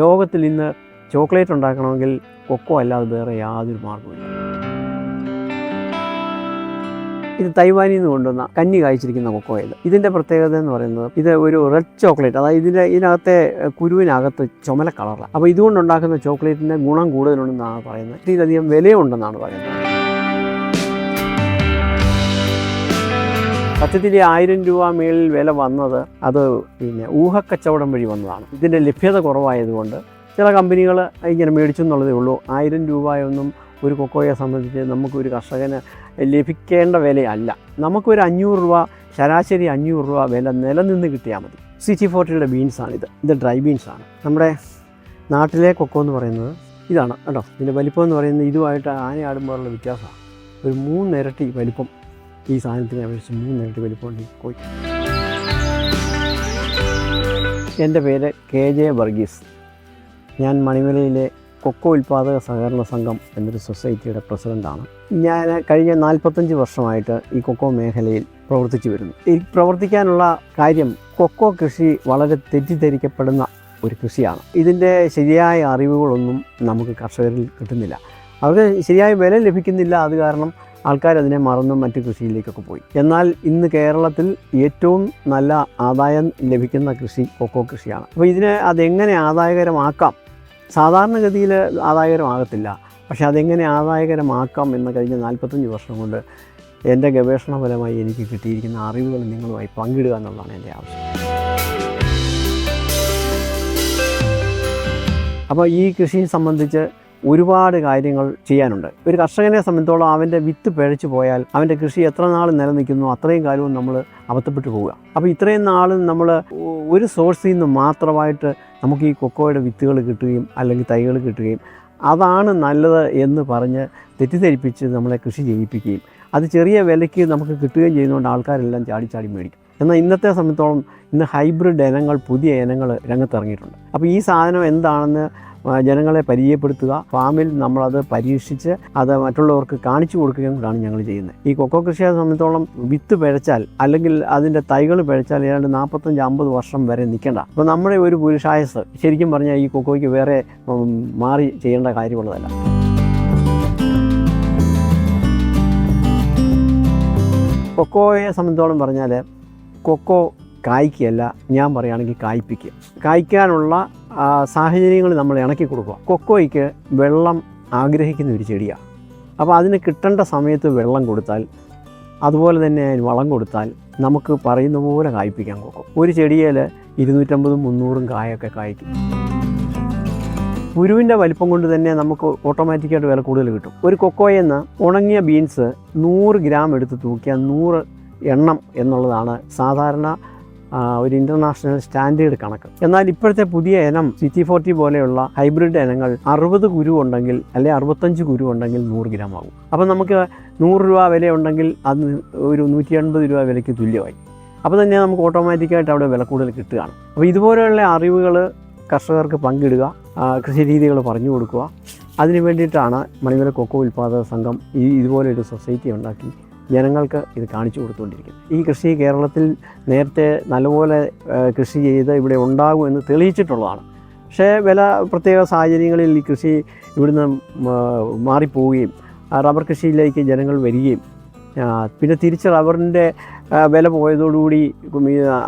ലോകത്തിൽ ഇന്ന് ചോക്ലേറ്റ് ഉണ്ടാക്കണമെങ്കിൽ കൊക്കോ അല്ലാതെ വേറെ യാതൊരു മാർഗ്ഗവുമില്ല. ഇത് തൈവാനിൽ നിന്ന് കൊണ്ടുവന്ന കന്നി കായ്ച്ചിരിക്കുന്ന കൊക്കോയിൽ ഇതിൻ്റെ പ്രത്യേകത എന്ന് പറയുന്നത് ഇത് ഒരു റെഡ് ചോക്ലേറ്റ്, അതായത് ഇതിനകത്തെ കുരുവിനകത്ത് ചുമല കളറാണ്. അപ്പോൾ ഇതുകൊണ്ടുണ്ടാക്കുന്ന ചോക്ലേറ്റിൻ്റെ ഗുണം കൂടുതലുണ്ടെന്നാണ് പറയുന്നത്. ഇതിലധികം വിലയുണ്ടെന്നാണ് പറയുന്നത്. സത്യത്തിൽ 1000 രൂപ മേളിൽ വില വന്നത് അത് ഊഹക്കച്ചവടം വഴി വന്നതാണ്. ഇതിൻ്റെ ലഭ്യത കുറവായതുകൊണ്ട് ചില കമ്പനികൾ ഇങ്ങനെ മേടിച്ചു എന്നുള്ളതേ ഉള്ളൂ. 1000 രൂപയൊന്നും ഒരു കൊക്കോയെ സംബന്ധിച്ച് നമുക്കൊരു കർഷകന് ലഭിക്കേണ്ട വിലയല്ല. നമുക്കൊരു 500 രൂപ, ശരാശരി 500 രൂപ വില നിലനിന്ന് കിട്ടിയാൽ മതി. CT40 ബീൻസാണിത്. ഇത് ഡ്രൈ ബീൻസാണ്. നമ്മുടെ നാട്ടിലെ കൊക്കോ എന്ന് പറയുന്നത് ഇതാണ് കേട്ടോ. ഇതിൻ്റെ വലിപ്പം എന്ന് പറയുന്നത് ഇതുമായിട്ട് ആനയാടുമ്പോഴുള്ള വ്യത്യാസമാണ്. ഒരു 3 ഇരട്ടി വലിപ്പം ഈ സാധനത്തിനെ അപേക്ഷിച്ച് 3 ഇരട്ടി വലിപ്പമുണ്ട് ഈ കൊക്കോയ്ക്ക്. എൻ്റെ പേര് KJ വർഗീസ്. ഞാൻ മണിമലയിലെ കൊക്കോ ഉൽപ്പാദക സഹകരണ സംഘം എന്നൊരു സൊസൈറ്റിയുടെ പ്രസിഡൻ്റാണ്. ഞാൻ കഴിഞ്ഞ 45 വർഷമായിട്ട് ഈ കൊക്കോ മേഖലയിൽ പ്രവർത്തിച്ചു വരുന്നു. ഈ പ്രവർത്തിക്കാനുള്ള കാര്യം കൊക്കോ കൃഷി വളരെ തെറ്റിദ്ധരിക്കപ്പെടുന്ന ഒരു കൃഷിയാണ്. ഇതിൻ്റെ ശരിയായ അറിവുകളൊന്നും നമുക്ക് കർഷകരിൽ കിട്ടുന്നില്ല. അവർക്ക് ശരിയായ വില ലഭിക്കുന്നില്ല. അത് കാരണം ആൾക്കാരതിനെ മറന്നും മറ്റു കൃഷിയിലേക്കൊക്കെ പോയി. എന്നാൽ ഇന്ന് കേരളത്തിൽ ഏറ്റവും നല്ല ആദായം ലഭിക്കുന്ന കൃഷി കൊക്കോ കൃഷിയാണ്. അപ്പോൾ അതെങ്ങനെ ആദായകരമാക്കാം? സാധാരണഗതിയിൽ ആദായകരമാകത്തില്ല. പക്ഷേ അതെങ്ങനെ ആദായകരമാക്കാം എന്ന് കഴിഞ്ഞ 45 വർഷം കൊണ്ട് എൻ്റെ ഗവേഷണപരമായി എനിക്ക് കിട്ടിയിരിക്കുന്ന അറിവുകൾ നിങ്ങളുമായി പങ്കിടുക എന്നുള്ളതാണ് എൻ്റെ ആവശ്യം. അപ്പോൾ ഈ കൃഷിയെ സംബന്ധിച്ച് ഒരുപാട് കാര്യങ്ങൾ ചെയ്യാനുണ്ട്. ഒരു കർഷകനെ സംബന്ധിച്ചോളം അവൻ്റെ വിത്ത് പിഴച്ചു പോയാൽ അവൻ്റെ കൃഷി എത്ര നാൾ നിലനിൽക്കുന്നു അത്രയും കാലവും നമ്മൾ അബദ്ധപ്പെട്ടു പോവുക. അപ്പോൾ ഇത്രയും നാളും നമ്മൾ ഒരു സോഴ്സിൽ നിന്ന് മാത്രമായിട്ട് നമുക്ക് ഈ കൊക്കോയുടെ വിത്തുകൾ കിട്ടുകയും അല്ലെങ്കിൽ തൈകൾ കിട്ടുകയും അതാണ് നല്ലത് എന്ന് പറഞ്ഞ് തെറ്റിദ്ധരിപ്പിച്ച് നമ്മളെ കൃഷി ചെയ്യിപ്പിക്കുകയും അത് ചെറിയ വിലയ്ക്ക് നമുക്ക് കിട്ടുകയും ചെയ്യുന്നതുകൊണ്ട് ആൾക്കാരെല്ലാം ചാടി മേടിക്കും. എന്നാൽ ഇന്നത്തെ സംബന്ധിച്ചോളം ഇന്ന് ഹൈബ്രിഡ് ഇനങ്ങൾ, പുതിയ ഇനങ്ങൾ രംഗത്തിറങ്ങിയിട്ടുണ്ട്. അപ്പോൾ ഈ സാധനം എന്താണെന്ന് ജനങ്ങളെ പരിചയപ്പെടുത്തുക, ഫാമിൽ നമ്മളത് പരീക്ഷിച്ച് അത് മറ്റുള്ളവർക്ക് കാണിച്ചു കൊടുക്കുകയും കൂടാണ് ഞങ്ങൾ ചെയ്യുന്നത്. ഈ കൊക്കോ കൃഷിയെ സംബന്ധിച്ചോളം വിത്ത് പിഴച്ചാൽ അല്ലെങ്കിൽ അതിൻ്റെ തൈകൾ പിഴച്ചാൽ ഏതാണ്ട് 45-50 വർഷം വരെ നിൽക്കേണ്ട. അപ്പോൾ നമ്മുടെ ഒരു പുരുഷായസ് ശരിക്കും പറഞ്ഞാൽ ഈ കൊക്കോയ്ക്ക് വേറെ മാറി ചെയ്യേണ്ട കാര്യമുള്ളതല്ല. കൊക്കോയെ സംബന്ധിച്ചോളം പറഞ്ഞാൽ കൊക്കോ കായ്ക്കുകയല്ല, ഞാൻ പറയുകയാണെങ്കിൽ കായ്പ്പിക്കുക. കായ്ക്കാനുള്ള സാഹചര്യങ്ങൾ നമ്മൾ ഇണക്കി കൊടുക്കുക. കൊക്കോയ്ക്ക് വെള്ളം ആഗ്രഹിക്കുന്ന ഒരു ചെടിയാണ്. അപ്പോൾ അതിന് കിട്ടേണ്ട സമയത്ത് വെള്ളം കൊടുത്താൽ, അതുപോലെ തന്നെ വളം കൊടുത്താൽ നമുക്ക് പറയുന്ന പോലെ കായ്പ്പിക്കാൻ കൊക്കോ. ഒരു ചെടിയിൽ 250-300 കായൊക്കെ കായ്ക്കും. കുരുവിൻ്റെ വലിപ്പം കൊണ്ട് തന്നെ നമുക്ക് ഓട്ടോമാറ്റിക്കായിട്ട് വില കൂടുതൽ കിട്ടും. ഒരു കൊക്കോയിൽ നിന്ന് ഉണങ്ങിയ ബീൻസ് 100 ഗ്രാം എടുത്ത് തൂക്കിയാൽ 100 എണ്ണം എന്നുള്ളതാണ് സാധാരണ ഒരു ഇൻ്റർനാഷണൽ സ്റ്റാൻഡേർഡ് കണക്ക്. എന്നാൽ ഇപ്പോഴത്തെ പുതിയ ഇനം CT40 പോലെയുള്ള ഹൈബ്രിഡ് ഇനങ്ങൾ 60 കുരു ഉണ്ടെങ്കിൽ അല്ലെങ്കിൽ 65 കുരു ഉണ്ടെങ്കിൽ 100 ഗ്രാം ആകും. അപ്പം നമുക്ക് 100 രൂപ വിലയുണ്ടെങ്കിൽ അത് ഒരു 180 രൂപ വിലയ്ക്ക് തുല്യമായി. അപ്പോൾ തന്നെ നമുക്ക് ഓട്ടോമാറ്റിക്കായിട്ട് അവിടെ വില കൂടുതൽ കിട്ടുകയാണ്. അപ്പോൾ ഇതുപോലെയുള്ള അറിവുകൾ കർഷകർക്ക് പങ്കിടുക, കൃഷി രീതികൾ പറഞ്ഞു കൊടുക്കുക. അതിന് വേണ്ടിയിട്ടാണ് മണിമല കൊക്കോ ഉൽപ്പാദക സംഘം ഇതുപോലൊരു സൊസൈറ്റി ഉണ്ടാക്കി ജനങ്ങൾക്ക് ഇത് കാണിച്ചു കൊടുത്തുകൊണ്ടിരിക്കുന്നത്. ഈ കൃഷി കേരളത്തിൽ നേരത്തെ നല്ലപോലെ കൃഷി ചെയ്ത് ഇവിടെ ഉണ്ടാകുമെന്ന് തെളിയിച്ചിട്ടുള്ളതാണ്. പക്ഷേ പ്രത്യേക സാഹചര്യങ്ങളിൽ ഈ കൃഷി ഇവിടുന്ന് മാറിപ്പോവുകയും റബ്ബർ കൃഷിയിലേക്ക് ജനങ്ങൾ വരികയും പിന്നെ തിരിച്ച് റബ്ബറിൻ്റെ വില പോയതോടുകൂടി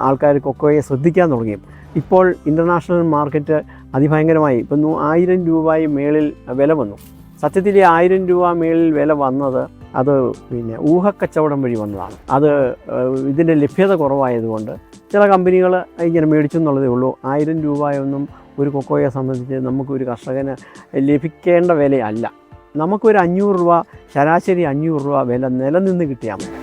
ആൾക്കാർ കൊക്കോയെ ശ്രദ്ധിക്കാൻ തുടങ്ങിയും ഇപ്പോൾ ഇൻ്റർനാഷണൽ മാർക്കറ്റ് അതിഭയങ്കരമായി ഇപ്പം 1000 രൂപയിൽ മേളിൽ വില വന്നു. സത്യത്തിൽ 1000 രൂപ മേളിൽ വില വന്നത് അത് ഊഹക്കച്ചവടം വഴി വന്നതാണ്. ഇതിൻ്റെ ലഭ്യത കുറവായതുകൊണ്ട് ചില കമ്പനികൾ ഇങ്ങനെ മേടിച്ചു എന്നുള്ളതേ ഉള്ളൂ. 1000 രൂപയൊന്നും ഒരു കൊക്കോയെ സംബന്ധിച്ച് നമുക്കൊരു കർഷകന് ലഭിക്കേണ്ട വിലയല്ല. നമുക്കൊരു 500 രൂപ, ശരാശരി 500 രൂപ വില നിലനിന്ന് കിട്ടിയാൽ മതി.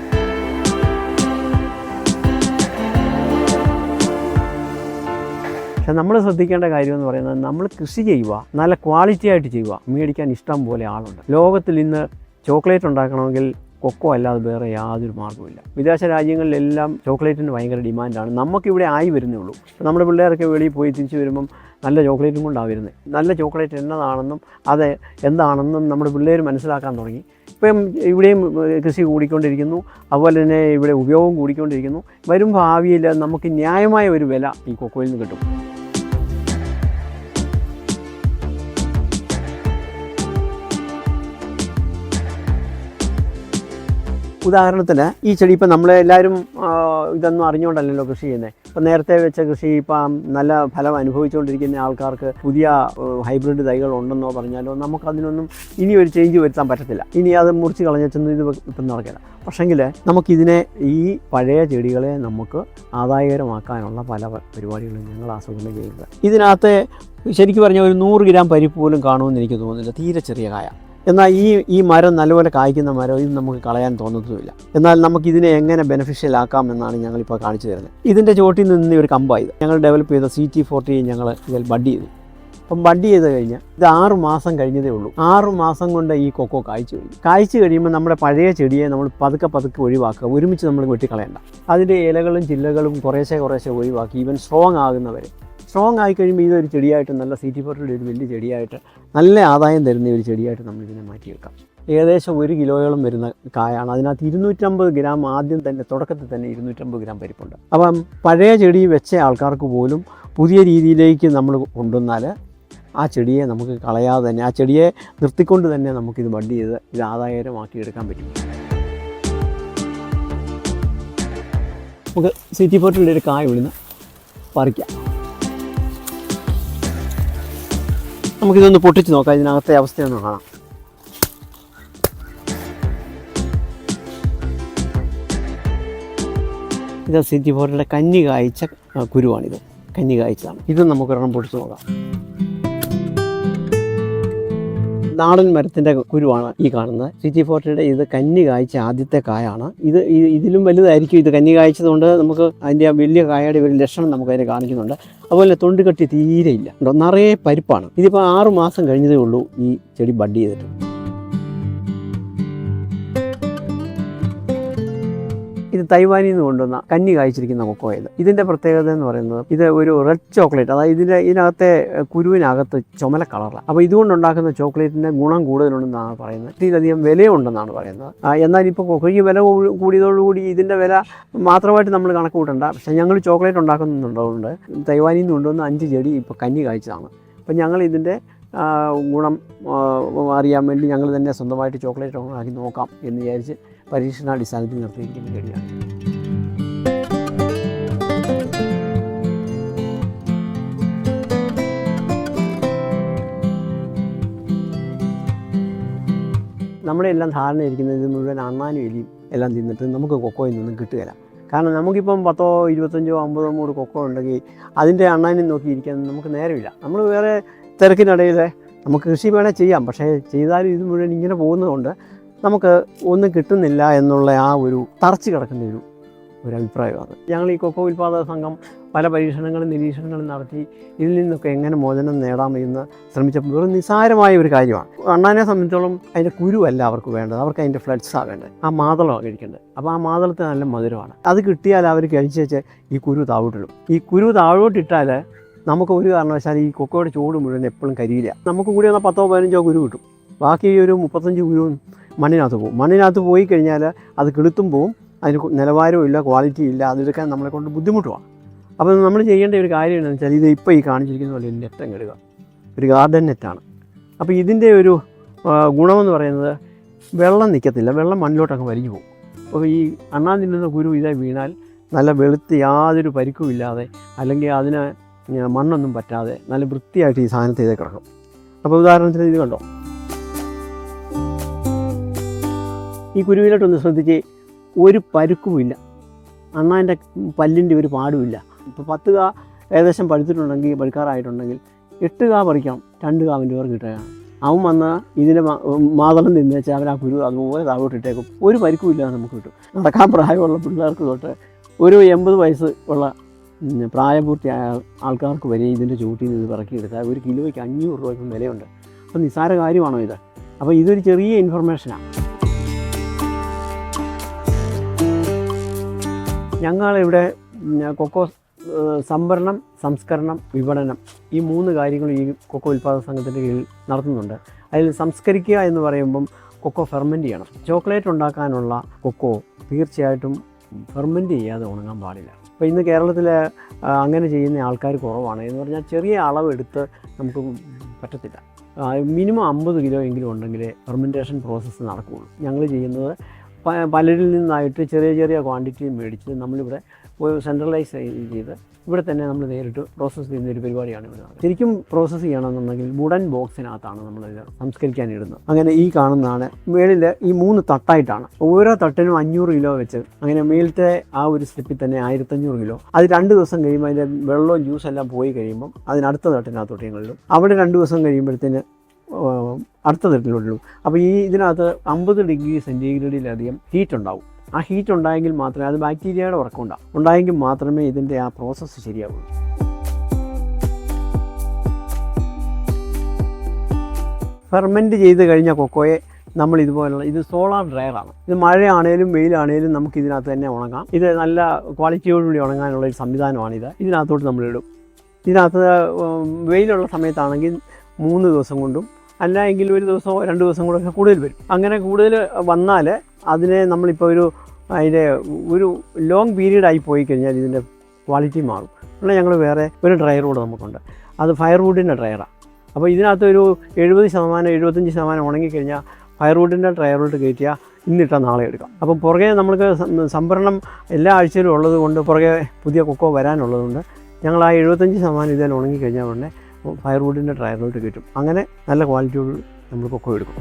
പക്ഷെ നമ്മൾ ശ്രദ്ധിക്കേണ്ട കാര്യം എന്ന് പറയുന്നത് നമ്മൾ കൃഷി ചെയ്യുക, നല്ല ക്വാളിറ്റി ആയിട്ട് ചെയ്യുക. മേടിക്കാൻ ഇഷ്ടം പോലെ ആളുണ്ട്. ലോകത്തിൽ ഇന്ന് ചോക്ലേറ്റ് ഉണ്ടാക്കണമെങ്കിൽ കൊക്കോ അല്ലാതെ വേറെ യാതൊരു മാർഗ്ഗവുമില്ല. വിദേശ രാജ്യങ്ങളിലെല്ലാം ചോക്ലേറ്റിന് ഭയങ്കര ഡിമാൻഡാണ്. നമുക്കിവിടെ ആയി വരുന്നേ ഉള്ളൂ. നമ്മുടെ പിള്ളേരൊക്കെ വെളിയിൽ പോയി തിരിച്ചു വരുമ്പം നല്ല ചോക്ലേറ്റും കൊണ്ടാണ് വരുന്നത്. നല്ല ചോക്ലേറ്റ് എന്നതാണെന്നും അത് എന്താണെന്നും നമ്മുടെ പിള്ളേർ മനസ്സിലാക്കാൻ തുടങ്ങി. ഇപ്പം ഇവിടെയും കൃഷി കൂടിക്കൊണ്ടിരിക്കുന്നു, അതുപോലെ തന്നെ ഇവിടെ ഉപയോഗം കൂടിക്കൊണ്ടിരിക്കുന്നു. വരും ഭാവിയിൽ നമുക്ക് ന്യായമായ ഒരു വില ഈ കൊക്കോയിൽ നിന്ന് കിട്ടും. ഉദാഹരണത്തിന് ഈ ചെടി ഇപ്പം നമ്മളെല്ലാവരും ഇതൊന്നും അറിഞ്ഞുകൊണ്ടല്ലല്ലോ കൃഷി ചെയ്യുന്നത്. ഇപ്പം നേരത്തെ വെച്ച കൃഷി ഇപ്പം നല്ല ഫലം അനുഭവിച്ചുകൊണ്ടിരിക്കുന്ന ആൾക്കാർക്ക് പുതിയ ഹൈബ്രിഡ് തൈകൾ ഉണ്ടെന്നോ പറഞ്ഞാലോ നമുക്കതിനൊന്നും ഇനി ഒരു ചേഞ്ച് വരുത്താൻ പറ്റത്തില്ല. ഇനി അത് മുറിച്ച് കളഞ്ഞിട്ടൊന്നും ഇത് ഇപ്പം നടക്കില്ല. പക്ഷെങ്കിൽ നമുക്കിതിനെ ഈ പഴയ ചെടികളെ നമുക്ക് ആദായകരമാക്കാനുള്ള പല പരിപാടികളും ഞങ്ങൾ ആസൂത്രണം ചെയ്തിട്ടുണ്ട്. ഇതിനകത്ത് ശരിക്കും പറഞ്ഞാൽ ഒരു 100 ഗ്രാം പരിപ്പ് പോലും കാണുമെന്ന് എനിക്ക് തോന്നുന്നില്ല. തീരെ ചെറിയ കായ. എന്നാൽ ഈ മരം നല്ലപോലെ കായ്ക്കുന്ന മരം ഇത് നമുക്ക് കളയാൻ തോന്നത്തുമില്ല. എന്നാൽ നമുക്കിതിനെ എങ്ങനെ ബെനിഫിഷ്യൽ ആക്കാം എന്നാണ് ഞങ്ങളിപ്പോൾ കാണിച്ചു തരുന്നത്. ഇതിൻ്റെ ചോട്ടിൽ നിന്ന് ഒരു കമ്പായത് ഞങ്ങൾ ഡെവലപ്പ് ചെയ്ത CT40 ഞങ്ങൾ ഇതിൽ ബഡ് ചെയ്തു. അപ്പം ബഡ് ചെയ്ത് കഴിഞ്ഞാൽ ഇത് 6 മാസം കഴിഞ്ഞതേ ഉള്ളൂ. 6 മാസം കൊണ്ട് ഈ കൊക്കോ കായ്ച്ചു കഴിയുമ്പോൾ നമ്മുടെ പഴയ ചെടിയെ നമ്മൾ പതുക്കെ ഒഴിവാക്കുക. ഒരുമിച്ച് നമ്മൾ വെട്ടിക്കളയണ്ട. അതിൻ്റെ ഇലകളും ചില്ലകളും കുറേശ്ശെ ഒഴിവാക്കി ഈവൻ സ്ട്രോങ് ആയി കഴിയുമ്പോൾ ഇതൊരു ചെടിയായിട്ട് നല്ല CT40 ഒരു വലിയ ചെടിയായിട്ട് നല്ല ആദായം തരുന്ന ഒരു ചെടിയായിട്ട് നമ്മളിതിനെ മാറ്റിയെടുക്കാം. ഏകദേശം 1 കിലോയോളം വരുന്ന കായാണ്. അതിനകത്ത് 250 ഗ്രാം ആദ്യം തന്നെ തുടക്കത്തിൽ തന്നെ 250 ഗ്രാം പരിപ്പുണ്ട്. അപ്പം പഴയ ചെടി വെച്ച ആൾക്കാർക്ക് പോലും പുതിയ രീതിയിലേക്ക് നമ്മൾ കൊണ്ടുവന്നാൽ ആ ചെടിയെ നമുക്ക് കളയാതെ തന്നെ ആ ചെടിയെ നിർത്തിക്കൊണ്ട് തന്നെ നമുക്കിത് ബഡ് ചെയ്ത് ഇത് ആദായകരമാക്കിയെടുക്കാൻ പറ്റും. നമുക്ക് CT40 ഒരു കായ വിടുന്ന പറിക്കാം. നമുക്കിതൊന്ന് പൊട്ടിച്ച് നോക്കാം. ഇതിനകത്തെ അവസ്ഥയൊന്ന് കാണാം. ഇത് CT40 കഞ്ഞി കായ്ച്ച കുരുവാണിത്. കഞ്ഞി കായ്ച്ചതാണ്. ഇത് നമുക്കൊരെണ്ണം പൊട്ടിച്ച് നോക്കാം. നാടൻ മരത്തിൻ്റെ കുരുവാണ് ഈ കാണുന്നത്. CT40 ഇത് കഞ്ഞി കായ്ച്ച ആദ്യത്തെ കായാണ്. ഇതിലും വലുതായിരിക്കും. ഇത് കഞ്ഞി കായ്ച്ചതുകൊണ്ട് നമുക്ക് അതിൻ്റെ വലിയ കായയുടെ ഒരു ലക്ഷണം നമുക്കതിനെ കാണിക്കുന്നുണ്ട്. അതുപോലെ തൊണ്ട് കട്ടി തീരെയില്ല. നിറയെ പരിപ്പാണ്. ഇതിപ്പോൾ 6 മാസം കഴിഞ്ഞതേ ഉള്ളൂ ഈ ചെടി ബഡ് ചെയ്തിട്ട്. ഇത് തൈവാനിൽ നിന്ന് കൊണ്ടുവന്ന കഞ്ഞി കായ്ച്ചിരിക്കുന്ന കൊക്കോയത്. ഇതിൻ്റെ പ്രത്യേകത എന്ന് പറയുന്നത് ഇത് ഒരു റെഡ് ചോക്ലേറ്റ്, അതായത് ഇതിനകത്തെ കുരുവിനകത്ത് ചുമല കളറാണ്. അപ്പോൾ ഇതുകൊണ്ടുണ്ടാക്കുന്ന ചോക്ലേറ്റിൻ്റെ ഗുണം കൂടുതലുണ്ടെന്നാണ് പറയുന്നത്. ഇതിലധികം വിലയുണ്ടെന്നാണ് പറയുന്നത്. എന്നാൽ ഇപ്പോൾ കൊക്കോയ്ക്ക് വില കൂടിയതോടുകൂടി ഇതിൻ്റെ വില മാത്രമായിട്ട് നമ്മൾ കണക്ക് കൂട്ടണ്ട. പക്ഷേ ഞങ്ങൾ ചോക്ലേറ്റ് ഉണ്ടാക്കുന്നുണ്ടതുകൊണ്ട് തൈവാനിൽ നിന്ന് കൊണ്ടുവന്ന 5 ചെടി ഇപ്പോൾ കഞ്ഞി കായ്ച്ചതാണ്. അപ്പം ഞങ്ങൾ ഇതിൻ്റെ ഗുണം അറിയാൻ വേണ്ടി ഞങ്ങൾ തന്നെ സ്വന്തമായിട്ട് ചോക്ലേറ്റ് ആക്കി നോക്കാം എന്ന് വിചാരിച്ച് പരീക്ഷണാടിസ്ഥാനത്തിൽ നിർത്തിയിരിക്കുന്ന ചെടിയാണ്. നമ്മുടെ എല്ലാം ധാരണ ഇരിക്കുന്നത് ഇത് മുഴുവൻ അണ്ണാനും എലിയും എല്ലാം തിന്നിട്ട് നമുക്ക് കൊക്കോയിൽ നിന്നും കിട്ടുകയില്ല. കാരണം നമുക്കിപ്പം 10, 25, 50 മൂട് കൊക്കോ ഉണ്ടെങ്കിൽ അതിൻ്റെ അണ്ണാനും നോക്കിയിരിക്കാൻ നമുക്ക് നേരമില്ല. നമ്മൾ വേറെ തിരക്കിനിടയിൽ നമുക്ക് കൃഷി വേണേൽ ചെയ്യാം. പക്ഷേ ചെയ്താലും ഇത് മുഴുവൻ ഇങ്ങനെ പോകുന്നതുകൊണ്ട് നമുക്ക് ഒന്നും കിട്ടുന്നില്ല എന്നുള്ള ആ ഒരു തറച്ച് കിടക്കുന്ന ഒരു അഭിപ്രായമാണ്. ഞങ്ങൾ ഈ കൊക്കോ ഉൽപ്പാദക സംഘം പല നിരീക്ഷണങ്ങളും നടത്തി ഇതിൽ നിന്നൊക്കെ എങ്ങനെ മോചനം നേടാമെന്ന് ശ്രമിച്ചപ്പോൾ വെറും നിസ്സാരമായ ഒരു കാര്യമാണ്. അണ്ണാനെ സംബന്ധിച്ചോളം അതിൻ്റെ കുരുവല്ല അവർക്ക് വേണ്ടത്. അവർക്ക് അതിൻ്റെ ഫ്ലഡ്സാണ് വേണ്ടത്. ആ മാതളമാണ് കഴിക്കേണ്ടത്. അപ്പോൾ ആ മാതളത്തെ നല്ല മധുരമാണ്. അത് കിട്ടിയാൽ അവർ കഴിച്ച് ഈ കുരു താഴോട്ടിടും. ഈ കുരു താഴോട്ടിട്ടാൽ നമുക്ക് ഒരു കാരണവശാലും ഈ കൊക്കോയുടെ ചൂട് മുഴുവൻ എപ്പോഴും കരിയില്ല. നമുക്ക് കൂടി വന്നാൽ 10, 15 കുരു കിട്ടും. ബാക്കി ഒരു 35 കുരുവും മണ്ണിനകത്ത് പോയി കഴിഞ്ഞാൽ അത് കിളുത്തും പോവും. അതിന് നിലവാരവും ഇല്ല, ക്വാളിറ്റി ഇല്ല. അതെടുക്കാൻ നമ്മളെ കൊണ്ട് ബുദ്ധിമുട്ടുമാണ്. അപ്പോൾ നമ്മൾ ചെയ്യേണ്ട ഒരു കാര്യം എന്താണെന്ന് വെച്ചാൽ ഇത് ഇപ്പോൾ ഈ കാണിച്ചിരിക്കുന്ന പോലെ നെറ്റ് ഇടുക. ഒരു ഗാർഡൻ നെറ്റാണ്. അപ്പോൾ ഇതിൻ്റെ ഒരു ഗുണമെന്ന് പറയുന്നത് വെള്ളം നിൽക്കത്തില്ല. വെള്ളം മണ്ണിലോട്ടങ്ങ് വലിഞ്ഞു പോകും. അപ്പോൾ ഈ അണ്ണാൻ തിന്നുന്ന കുരു ഇതായി വീണാൽ നല്ല വെളുത്ത് യാതൊരു പരിക്കും ഇല്ലാതെ അല്ലെങ്കിൽ അതിന് മണ്ണൊന്നും പറ്റാതെ നല്ല വൃത്തിയായിട്ട് ഈ സാധനത്തെ ഇതേ കിടക്കും. അപ്പോൾ ഉദാഹരണത്തിന് ഇത് കണ്ടോ, ഈ കുരുവിലോട്ടൊന്ന് ശ്രദ്ധിച്ച് ഒരു പരുക്കുമില്ല. അണ്ണാൻ്റെ പല്ലിൻ്റെ ഒരു പാടുമില്ല. ഇപ്പോൾ 10 കാ ഏകദേശം പഴുക്കാറായിട്ടുണ്ടെങ്കിൽ 8 കാ പറിക്കണം. 2 കാവിൻ്റെ പേർ കിട്ടുകയാണ്. അവൻ വന്ന് ഇതിൻ്റെ മാതളം തിന്നു വെച്ചാൽ അവർ ആ കുരു അതുപോലെ താഴോട്ടിട്ടേക്കും. ഒരു പരിക്കുമില്ലാതെ നമുക്ക് കിട്ടും. നടക്കാൻ പ്രായമുള്ള പിള്ളേർക്ക് തൊട്ട് ഒരു 80 വയസ്സ് ഉള്ള പ്രായപൂർത്തിയായ ആൾക്കാർക്ക് വരെ ഇതിൻ്റെ ചൂട്ടിൽ നിന്ന് ഇത് പിറക്കിയെടുത്താൽ 1 കിലോയ്ക്ക് 500 രൂപയ്ക്കും വിലയുണ്ട്. അപ്പോൾ നിസ്സാര കാര്യമാണോ ഇത്? അപ്പോൾ ഇതൊരു ചെറിയ ഇൻഫർമേഷനാണ്. ഞങ്ങളിവിടെ കൊക്കോ സംഭരണം, സംസ്കരണം, വിപണനം ഈ 3 കാര്യങ്ങളും ഈ കൊക്കോ ഉൽപ്പാദക സംഘത്തിൻ്റെ കീഴിൽ നടത്തുന്നുണ്ട്. അതിൽ സംസ്കരിക്കുക എന്ന് പറയുമ്പം കൊക്കോ ഫെർമെൻറ്റ് ചെയ്യണം. ചോക്ലേറ്റ് ഉണ്ടാക്കാനുള്ള കൊക്കോ തീർച്ചയായിട്ടും ഫെർമെൻറ്റ് ചെയ്യാതെ ഉണങ്ങാൻ പാടില്ല. അപ്പോൾ ഇന്ന് കേരളത്തിൽ അങ്ങനെ ചെയ്യുന്ന ആൾക്കാർ കുറവാണ്. എന്ന് പറഞ്ഞാൽ ചെറിയ അളവെടുത്ത് നമുക്ക് പറ്റത്തില്ല. മിനിമം 50 കിലോ എങ്കിലും ഉണ്ടെങ്കിലേ ഫെർമെൻറ്റേഷൻ പ്രോസസ്സ് നടക്കുകയുള്ളൂ. ഞങ്ങൾ ചെയ്യുന്നത് പലരിൽ നിന്നായിട്ട് ചെറിയ ചെറിയ ക്വാണ്ടിറ്റി മേടിച്ച് നമ്മളിവിടെ സെൻട്രലൈസ് ചെയ്ത് ഇവിടെ തന്നെ നമ്മൾ നേരിട്ട് പ്രോസസ്സ് ചെയ്യുന്ന ഒരു പരിപാടിയാണ് ഇവിടെ. ശരിക്കും പ്രോസസ്സ് ചെയ്യണമെന്നുണ്ടെങ്കിൽ വുഡൻ ബോക്സിനകത്താണ് നമ്മളിത് സംസ്കരിക്കാൻ ഇടുന്നത്. അങ്ങനെ ഈ കാണുന്നതാണ് മേളിൽ ഈ 3 തട്ടായിട്ടാണ്. ഓരോ തട്ടിനും 500 കിലോ വെച്ച്. അങ്ങനെ മേലത്തെ ആ ഒരു സ്റ്റെപ്പിൽ തന്നെ 1500 കിലോ. അത് 2 ദിവസം കഴിയുമ്പോൾ അതിൻ്റെ വെള്ളവും ജ്യൂസെല്ലാം പോയി കഴിയുമ്പം അതിനടുത്ത തട്ടിനകത്തോട്ട് ഞങ്ങളിടും. അവിടെ 2 ദിവസം കഴിയുമ്പോഴത്തേന് അടുത്ത തട്ടിലോട്ടുള്ളൂ. അപ്പോൾ ഇതിനകത്ത് 50 ഡിഗ്രി സെൻറ്റിഗ്രേഡിലധികം ഹീറ്റ് ഉണ്ടാവും. ആ ഹീറ്റ് ഉണ്ടായെങ്കിൽ മാത്രമേ, അത് ബാക്ടീരിയയുടെ വർക്കം ഉണ്ടായെങ്കിൽ മാത്രമേ ഇതിൻ്റെ ആ പ്രോസസ്സ് ശരിയാവുള്ളൂ. ഫെർമെൻറ്റ് ചെയ്ത് കഴിഞ്ഞ കൊക്കോയെ നമ്മൾ ഇതുപോലുള്ള, ഇത് സോളാർ ഡ്രയറാണ്. ഇത് മഴയാണേലും വെയിലാണേലും നമുക്ക് ഇതിനകത്ത് തന്നെ ഉണങ്ങാം. ഇത് നല്ല ക്വാളിറ്റിയോടുകൂടി ഉണങ്ങാനുള്ള ഒരു സംവിധാനമാണിത്. ഇതിനകത്തോട്ട് നമ്മളിടും. ഇതിനകത്ത് വെയിലുള്ള സമയത്താണെങ്കിൽ 3 ദിവസം കൊണ്ടും, അല്ല എങ്കിൽ 1 ദിവസമോ 2 ദിവസം കൂടെ കൂടുതൽ വരും. അങ്ങനെ കൂടുതൽ വന്നാൽ അതിനെ നമ്മളിപ്പോൾ അതിൻ്റെ ഒരു ലോങ് പീരീഡായി പോയി കഴിഞ്ഞാൽ ഇതിൻ്റെ ക്വാളിറ്റി മാറും. പിന്നെ ഞങ്ങൾ വേറെ ഒരു ഡ്രയർ കൂടെ നമുക്കുണ്ട്. അത് ഫയർവുഡിൻ്റെ ഡ്രയറാണ്. അപ്പോൾ ഇതിനകത്ത് ഒരു 70% 75% ഉണങ്ങിക്കഴിഞ്ഞാൽ ഫയർവുഡിൻ്റെ ഡ്രയറിലോട്ട് കയറ്റിയാൽ ഇന്നിട്ടാൽ നാളെ എടുക്കാം. അപ്പം പുറകെ നമുക്ക് സംഭരണം എല്ലാ ആഴ്ചയിലും ഉള്ളത് കൊണ്ട്, പുറകെ പുതിയ കൊക്കോ വരാനുള്ളതുകൊണ്ട് ഞങ്ങൾ ആ 75% ഇതിൽ ഉണങ്ങിക്കഴിഞ്ഞാൽ ഉടനെ ഫയർവുഡിൻ്റെ ഡ്രയറിലോട്ട് കയറ്റും. അങ്ങനെ നല്ല ക്വാളിറ്റിയോട് നമ്മൾ കൊക്കോ എടുക്കും.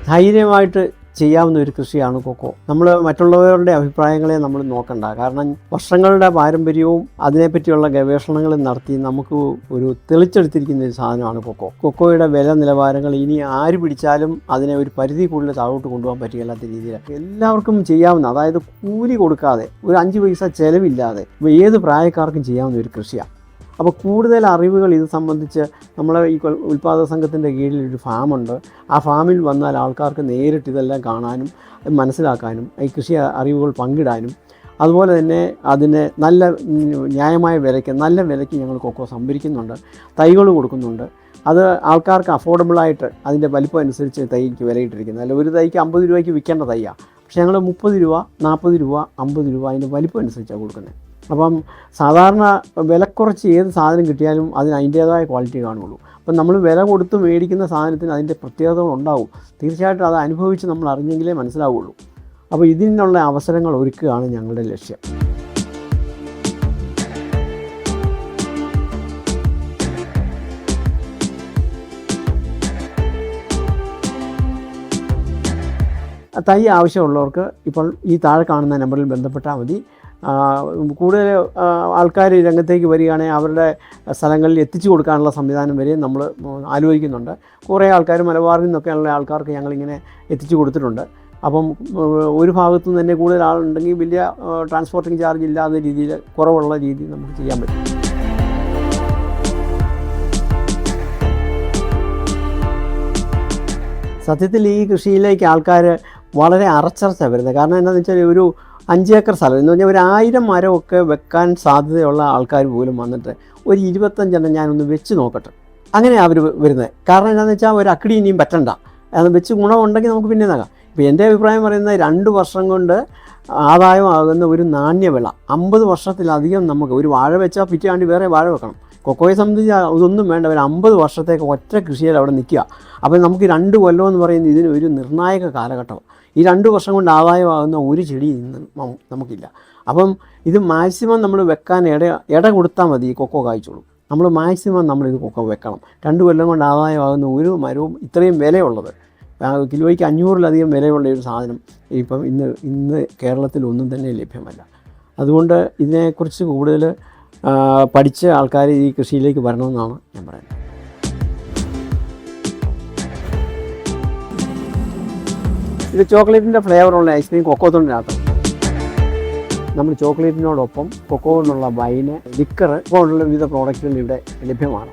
ധൈര്യമായിട്ട് ചെയ്യാവുന്ന ഒരു കൃഷിയാണ് കൊക്കോ. നമ്മൾ മറ്റുള്ളവരുടെ അഭിപ്രായങ്ങളെ നമ്മൾ നോക്കണ്ട. കാരണം വർഷങ്ങളുടെ പാരമ്പര്യവും അതിനെപ്പറ്റിയുള്ള ഗവേഷണങ്ങളും നടത്തി നമുക്ക് ഒരു തെളിച്ചെടുത്തിരിക്കുന്ന ഒരു സാധനമാണ് കൊക്കോ. കൊക്കോയുടെ വില നിലവാരങ്ങൾ ഇനി ആര് പിടിച്ചാലും അതിനെ ഒരു പരിധി കൂടുതൽ താഴോട്ട് കൊണ്ടുപോകാൻ പറ്റുകയില്ലാത്ത രീതിയിൽ എല്ലാവർക്കും ചെയ്യാവുന്ന, അതായത് കൂലി കൊടുക്കാതെ, ഒരു 5 പൈസ ചിലവില്ലാതെ ഏത് പ്രായക്കാർക്കും ചെയ്യാവുന്ന ഒരു കൃഷിയാണ്. അപ്പോൾ കൂടുതൽ അറിവുകൾ ഇത് സംബന്ധിച്ച് നമ്മളെ ഈ ഉൽപ്പാദക സംഘത്തിൻ്റെ കീഴിൽ ഒരു ഫാമുണ്ട്. ആ ഫാമിൽ വന്നാൽ ആൾക്കാർക്ക് നേരിട്ട് ഇതെല്ലാം കാണാനും മനസ്സിലാക്കാനും ഈ കൃഷി അറിവുകൾ പങ്കിടാനും, അതുപോലെ തന്നെ അതിന് നല്ല ന്യായമായ വിലയ്ക്ക്, നല്ല വിലയ്ക്ക് ഞങ്ങൾ കൊക്കോ സംഭരിക്കുന്നുണ്ട്. തൈകൾ കൊടുക്കുന്നുണ്ട്. അത് ആൾക്കാർക്ക് അഫോർഡബിളായിട്ട് അതിൻ്റെ വലിപ്പം അനുസരിച്ച് തൈക്ക് വിലയിട്ടിരിക്കുന്നത്. അല്ല, ഒരു തൈക്ക് 50 രൂപയ്ക്ക് വിൽക്കേണ്ട തൈയാണ്. പക്ഷേ ഞങ്ങൾ 30 രൂപ, 40 രൂപ, 50 രൂപ അതിൻ്റെ വലിപ്പം അനുസരിച്ചാണ് കൊടുക്കുന്നത്. അപ്പം സാധാരണ വില കുറച്ച് ഏത് സാധനം കിട്ടിയാലും അതിന് അതിൻ്റേതായ ക്വാളിറ്റി കാണുള്ളൂ. അപ്പം നമ്മൾ വില കൊടുത്ത് മേടിക്കുന്ന സാധനത്തിന് അതിൻ്റെ പ്രത്യേകതകൾ ഉണ്ടാവും. തീർച്ചയായിട്ടും അത് അനുഭവിച്ച് നമ്മൾ അറിഞ്ഞെങ്കിലേ മനസ്സിലാവുള്ളൂ. അപ്പോൾ ഇതിനുള്ള അവസരങ്ങൾ ഒരുക്കുകയാണ് ഞങ്ങളുടെ ലക്ഷ്യം. തൈ ആവശ്യമുള്ളവർക്ക് ഇപ്പോൾ ഈ താഴെ കാണുന്ന നമ്പറിൽ ബന്ധപ്പെട്ടാൽ മതി. കൂടുതൽ ആൾക്കാർ രംഗത്തേക്ക് വരികയാണെങ്കിൽ അവരുടെ സ്ഥലങ്ങളിൽ എത്തിച്ചു കൊടുക്കാനുള്ള സംവിധാനം വരെ നമ്മൾ ആലോചിക്കുന്നുണ്ട്. കുറേ ആൾക്കാർ മലബാറിൽ നിന്നൊക്കെയുള്ള ആൾക്കാർക്ക് ഞങ്ങളിങ്ങനെ എത്തിച്ചു കൊടുത്തിട്ടുണ്ട്. അപ്പം ഒരു ഭാഗത്തു നിന്ന് തന്നെ കൂടുതൽ ആളുണ്ടെങ്കിൽ വലിയ ട്രാൻസ്പോർട്ടിങ് ചാർജ് ഇല്ലാത്ത രീതിയിൽ, കുറവുള്ള രീതിയിൽ നമുക്ക് ചെയ്യാൻ പറ്റും. സത്യത്തിൽ ഈ കൃഷിയിലേക്ക് ആൾക്കാർ വളരെ അറച്ചറച്ച വരുന്നത്. കാരണം എന്താണെന്ന് വെച്ചാൽ ഒരു 5 ഏക്കർ സ്ഥലം എന്ന് പറഞ്ഞാൽ ഒരു 1000 മരമൊക്കെ വെക്കാൻ സാധ്യതയുള്ള ആൾക്കാർ പോലും വന്നിട്ട് ഒരു 25 ഞാനൊന്ന് വെച്ച് നോക്കട്ടെ, അങ്ങനെ അവർ വരുന്നത്. കാരണം എന്താണെന്ന് വെച്ചാൽ ഒരു അക്കിടി ഇനിയും പറ്റണ്ട, അത് വെച്ച് ഗുണമുണ്ടെങ്കിൽ നമുക്ക് പിന്നെ നകാം. ഇപ്പോൾ എൻ്റെ അഭിപ്രായം പറയുന്നത് 2 വർഷം കൊണ്ട് ആദായമാകുന്ന ഒരു നാണ്യവിള 50 വർഷത്തിലധികം നമുക്ക് ഒരു വാഴ വെച്ചാൽ പിറ്റേ വേറെ വാഴ വെക്കണം. കൊക്കോയെ സംബന്ധിച്ച് ഇതൊന്നും വേണ്ട, ഒരു 50 വർഷത്തേക്ക് ഒറ്റ കൃഷിയിൽ അവിടെ നിൽക്കുക. അപ്പോൾ നമുക്ക് 2 കൊല്ലം എന്ന് പറയുന്നത് ഇതിന് ഒരു നിർണായക കാലഘട്ടം. ഈ 2 വർഷം കൊണ്ട് ആദായമാകുന്ന ഒരു ചെടി നമുക്കില്ല. അപ്പം ഇത് മാക്സിമം നമ്മൾ വെക്കാൻ ഇട കൊടുത്താൽ മതി, ഈ കൊക്കോ കായ്ച്ചോളും. നമ്മൾ മാക്സിമം നമ്മളിത് കൊക്കോ വെക്കണം. 2 കൊല്ലം കൊണ്ട് ആദായമാകുന്ന ഒരു മരവും ഇത്രയും വിലയുള്ളത്, കിലോയ്ക്ക് 500-ലധികം വിലയുള്ള ഒരു സാധനം ഇപ്പം ഇന്ന് കേരളത്തിൽ ഒന്നും തന്നെ ലഭ്യമല്ല. അതുകൊണ്ട് ഇതിനെക്കുറിച്ച് കൂടുതൽ പഠിച്ച ആൾക്കാർ ഈ കൃഷിയിലേക്ക് വരണമെന്നാണ് ഞാൻ പറയുന്നത്. ഇത് ചോക്ലേറ്റിൻ്റെ ഫ്ലേവറുള്ള ഐസ്ക്രീം കൊക്കോത്തോണ്ടിനകത്ത് നമ്മൾ ചോക്ലേറ്റിനോടൊപ്പം കൊക്കോ കൊണ്ടുള്ള വൈന്, ലിക്കർ പോലുള്ള വിവിധ പ്രോഡക്റ്റുകൾ ഇവിടെ ലഭ്യമാണ്.